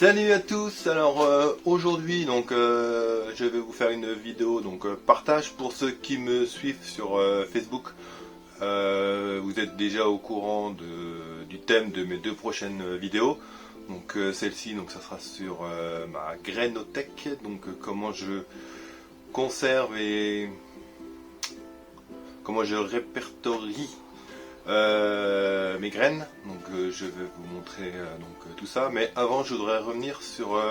Salut à tous. Alors aujourd'hui donc je vais vous faire une vidéo donc partage pour ceux qui me suivent sur Facebook. Vous êtes déjà au courant du thème de mes deux prochaines vidéos. Donc celle-ci donc ça sera sur ma grainothèque, donc comment je conserve et comment je répertorie mes graines. Donc je vais vous montrer donc tout ça, mais avant je voudrais revenir sur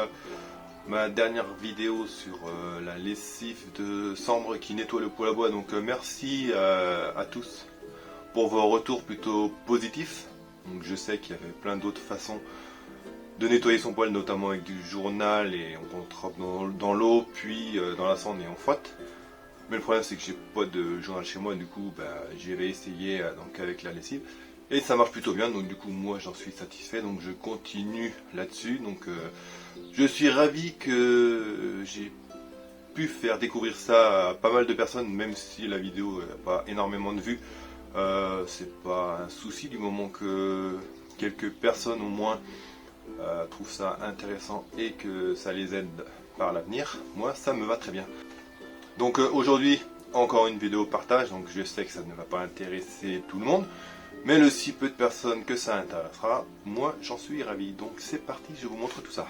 ma dernière vidéo sur la lessive de Sambre qui nettoie le poêle à bois. Donc merci à tous pour vos retours plutôt positifs. Donc je sais qu'il y avait plein d'autres façons de nettoyer son poêle, notamment avec du journal et on trempe dans l'eau, puis dans la cendre et on frotte. Mais le problème c'est que j'ai pas de journal chez moi, du coup j'y vais essayer donc avec la lessive et ça marche plutôt bien, donc du coup moi j'en suis satisfait, donc je continue là-dessus. Donc je suis ravi que j'ai pu faire découvrir ça à pas mal de personnes, même si la vidéo n'a pas énormément de vues. C'est pas un souci du moment que quelques personnes au moins trouvent ça intéressant et que ça les aide par l'avenir. Moi ça me va très bien. Donc aujourd'hui encore une vidéo partage, donc je sais que ça ne va pas intéresser tout le monde, mais le si peu de personnes que ça intéressera, moi j'en suis ravi. Donc c'est parti, je vous montre tout ça.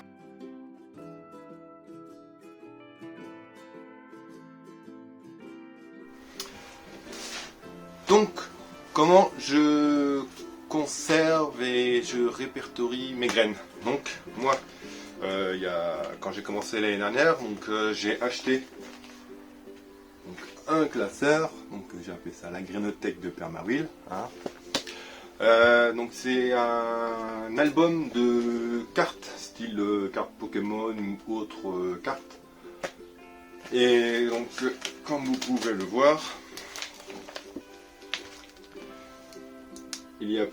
Donc comment je conserve et je répertorie mes graines. Donc moi quand j'ai commencé l'année dernière, donc j'ai acheté donc un classeur, donc j'ai appelé ça la grainothèque de Permawil. Donc c'est un album de cartes, style cartes Pokémon ou autres cartes. Et donc comme vous pouvez le voir, il y a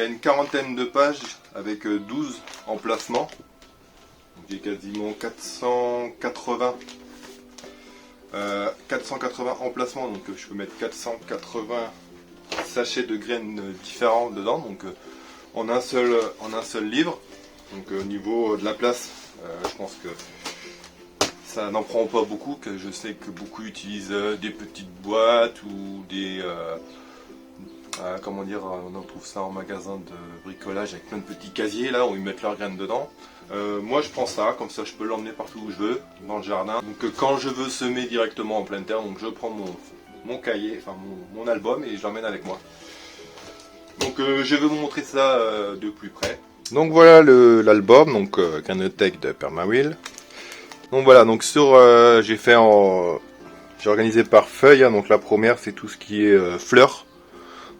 une quarantaine de pages avec 12 emplacements. J'ai quasiment 480 emplacements, donc je peux mettre 480 sachets de graines différents dedans, donc en un seul livre. Donc au niveau de la place, je pense que ça n'en prend pas beaucoup, que je sais que beaucoup utilisent des petites boîtes ou des comment dire, on en trouve ça en magasin de bricolage avec plein de petits casiers là où ils mettent leurs graines dedans. Moi je prends ça, comme ça je peux l'emmener partout où je veux, dans le jardin. Donc quand je veux semer directement en pleine terre, donc je prends mon cahier, enfin mon album et je l'emmène avec moi. Donc je vais vous montrer ça de plus près. Donc voilà l'album, donc grainothèque de Permawil. Donc voilà, donc j'ai organisé par feuille, hein. Donc la première c'est tout ce qui est fleurs.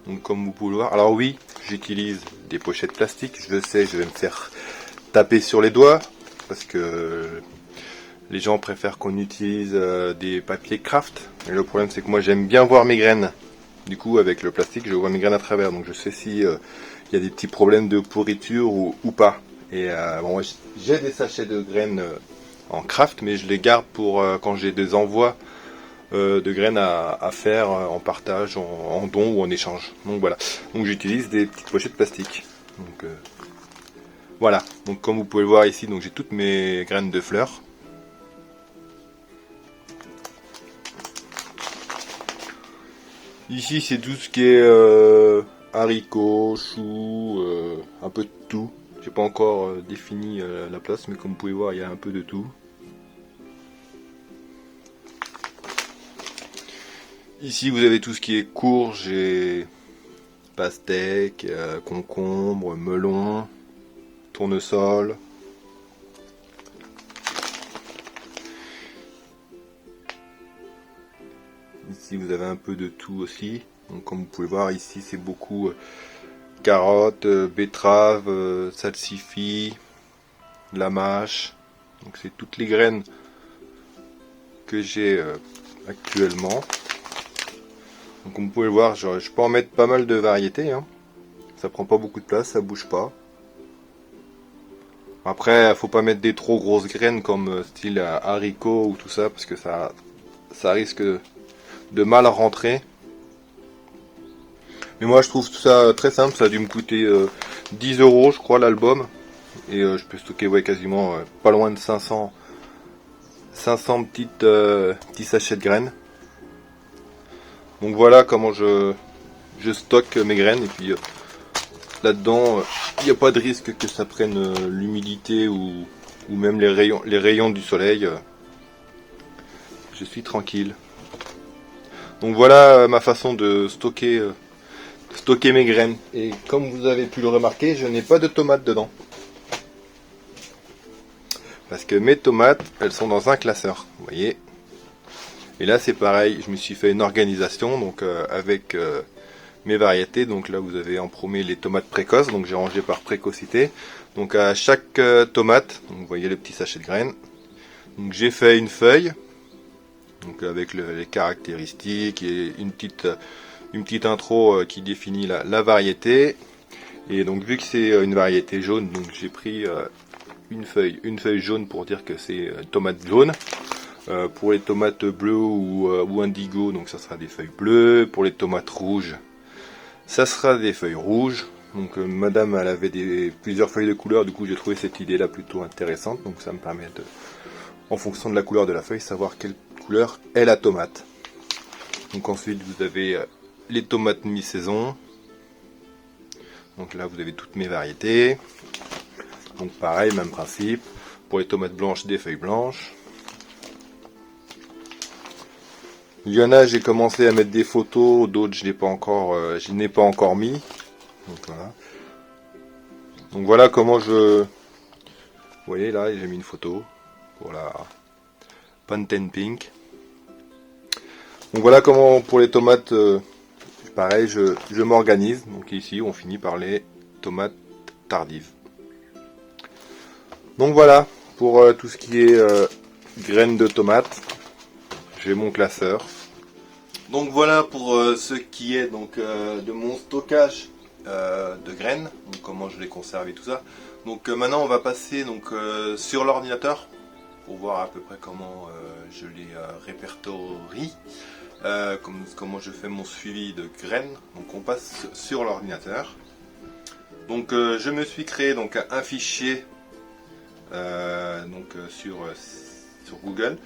Donc comme vous pouvez le voir, alors oui, j'utilise des pochettes plastiques, je le sais, je vais me faire taper sur les doigts, parce que les gens préfèrent qu'on utilise des papiers craft. Et le problème c'est que moi j'aime bien voir mes graines. Du coup avec le plastique je vois mes graines à travers, donc je sais si il y a des petits problèmes de pourriture ou pas. Et bon, j'ai des sachets de graines en craft, mais je les garde pour quand j'ai des envois de graines à faire en partage, en don ou en échange. Donc voilà, donc j'utilise des petites pochettes plastiques. Donc voilà, donc comme vous pouvez le voir ici, donc j'ai toutes mes graines de fleurs. Ici c'est tout ce qui est haricots, choux, un peu de tout. J'ai pas encore défini la place, mais comme vous pouvez voir il y a un peu de tout. Ici vous avez tout ce qui est courge et pastèque, concombre, melon, tournesol. Ici vous avez un peu de tout aussi. Donc comme vous pouvez voir ici c'est beaucoup carottes, betteraves, salsifis, la mâche. Donc c'est toutes les graines que j'ai actuellement. Donc comme vous pouvez le voir, je peux en mettre pas mal de variétés, hein. Ça prend pas beaucoup de place, ça bouge pas. Après, faut pas mettre des trop grosses graines comme style haricots ou tout ça, parce que ça risque de mal rentrer. Mais moi je trouve tout ça très simple, ça a dû me coûter 10 € je crois l'album. Et je peux stocker ouais, quasiment pas loin de 500 petits sachets de graines. Donc voilà comment je stocke mes graines. Et puis là-dedans, il n'y a pas de risque que ça prenne l'humidité ou même les rayons du soleil. Je suis tranquille. Donc voilà ma façon de stocker mes graines. Et comme vous avez pu le remarquer, je n'ai pas de tomates dedans. Parce que mes tomates, elles sont dans un classeur, vous voyez. Et là c'est pareil, je me suis fait une organisation donc avec mes variétés. Donc là vous avez en premier les tomates précoces, donc j'ai rangé par précocité. Donc à chaque tomate, donc vous voyez le petit sachet de graines. Donc j'ai fait une feuille, donc avec les caractéristiques et une petite intro qui définit la variété. Et donc vu que c'est une variété jaune, donc j'ai pris une feuille jaune pour dire que c'est tomate jaune. Pour les tomates bleues ou indigo, donc ça sera des feuilles bleues. Pour les tomates rouges, ça sera des feuilles rouges. Donc madame elle avait plusieurs feuilles de couleur, du coup j'ai trouvé cette idée là plutôt intéressante. Donc ça me permet de, en fonction de la couleur de la feuille, savoir quelle couleur est la tomate. Donc ensuite vous avez les tomates mi-saison. Donc là vous avez toutes mes variétés. Donc pareil, même principe. Pour les tomates blanches, des feuilles blanches. Il y en a, j'ai commencé à mettre des photos, d'autres je n'ai pas encore mis. Donc voilà comment je... Vous voyez là, j'ai mis une photo pour la Pantene Pink. Donc voilà comment pour les tomates, pareil, je m'organise. Donc ici, on finit par les tomates tardives. Donc voilà, pour tout ce qui est graines de tomates, j'ai mon classeur. Donc voilà pour ce qui est donc de mon stockage de graines, donc comment je les conserve et tout ça. Donc maintenant on va passer donc sur l'ordinateur pour voir à peu près comment je les répertorie, comment je fais mon suivi de graines. Donc on passe sur l'ordinateur. Donc je me suis créé donc un fichier sur Google.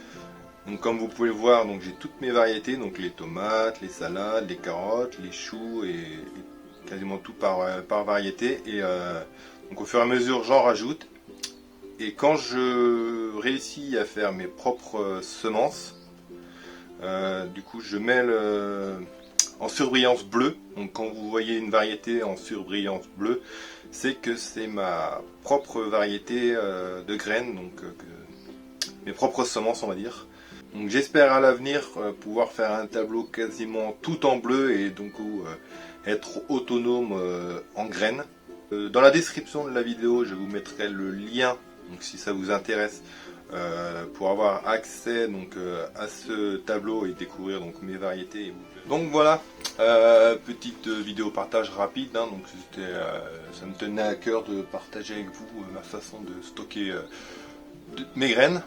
Donc comme vous pouvez le voir, donc j'ai toutes mes variétés, donc les tomates, les salades, les carottes, les choux et quasiment tout par variété. Et donc au fur et à mesure j'en rajoute. Et quand je réussis à faire mes propres semences, du coup je mets en surbrillance bleue. Donc quand vous voyez une variété en surbrillance bleue, c'est que c'est ma propre variété de graines, donc mes propres semences on va dire. Donc j'espère à l'avenir pouvoir faire un tableau quasiment tout en bleu et donc être autonome en graines. Dans la description de la vidéo je vous mettrai le lien, donc si ça vous intéresse, pour avoir accès donc à ce tableau et découvrir donc mes variétés. Donc voilà, petite vidéo partage rapide, hein, donc ça me tenait à cœur de partager avec vous ma façon de stocker mes graines.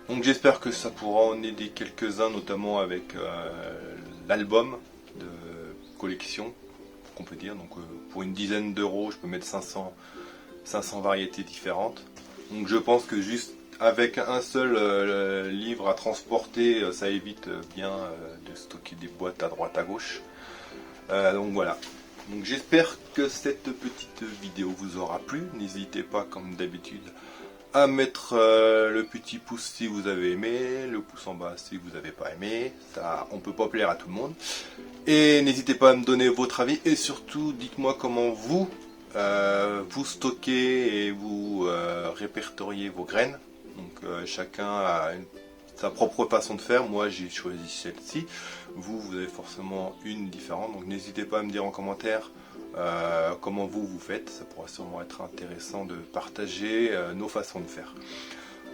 Donc j'espère que ça pourra en aider quelques-uns, notamment avec l'album de collection, qu'on peut dire. Donc pour une dizaine d'euros, je peux mettre 500 variétés différentes. Donc je pense que juste avec un seul livre à transporter, ça évite bien de stocker des boîtes à droite à gauche. Donc voilà. Donc j'espère que cette petite vidéo vous aura plu. N'hésitez pas, comme d'habitude, à mettre le petit pouce si vous avez aimé, le pouce en bas si vous n'avez pas aimé. Ça, on peut pas plaire à tout le monde. Et n'hésitez pas à me donner votre avis et surtout dites-moi comment vous stockez et vous répertoriez vos graines. Donc chacun a sa propre façon de faire. Moi j'ai choisi celle-ci. Vous avez forcément une différente. Donc n'hésitez pas à me dire en commentaire comment vous faites. Ça pourra sûrement être intéressant de partager nos façons de faire.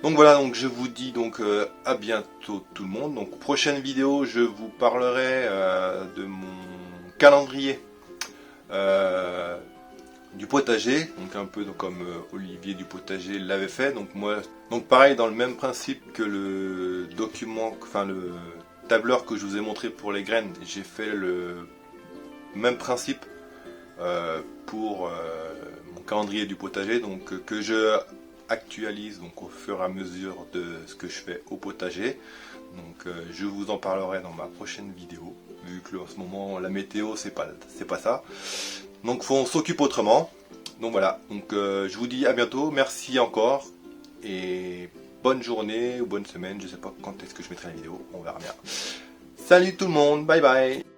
Donc voilà, donc je vous dis donc à bientôt tout le monde. Donc prochaine vidéo, je vous parlerai de mon calendrier du potager, donc un peu comme Olivier du potager l'avait fait. Donc moi, donc pareil dans le même principe que le document, enfin le tableur que je vous ai montré pour les graines, j'ai fait le même principe pour mon calendrier du potager, donc que je actualise donc au fur et à mesure de ce que je fais au potager. Donc je vous en parlerai dans ma prochaine vidéo, vu que en ce moment la météo c'est pas ça. Donc on s'occupe autrement. Donc voilà, donc je vous dis à bientôt, merci encore et bonne journée ou bonne semaine, je sais pas quand est-ce que je mettrai la vidéo, on verra bien. Salut tout le monde, bye bye.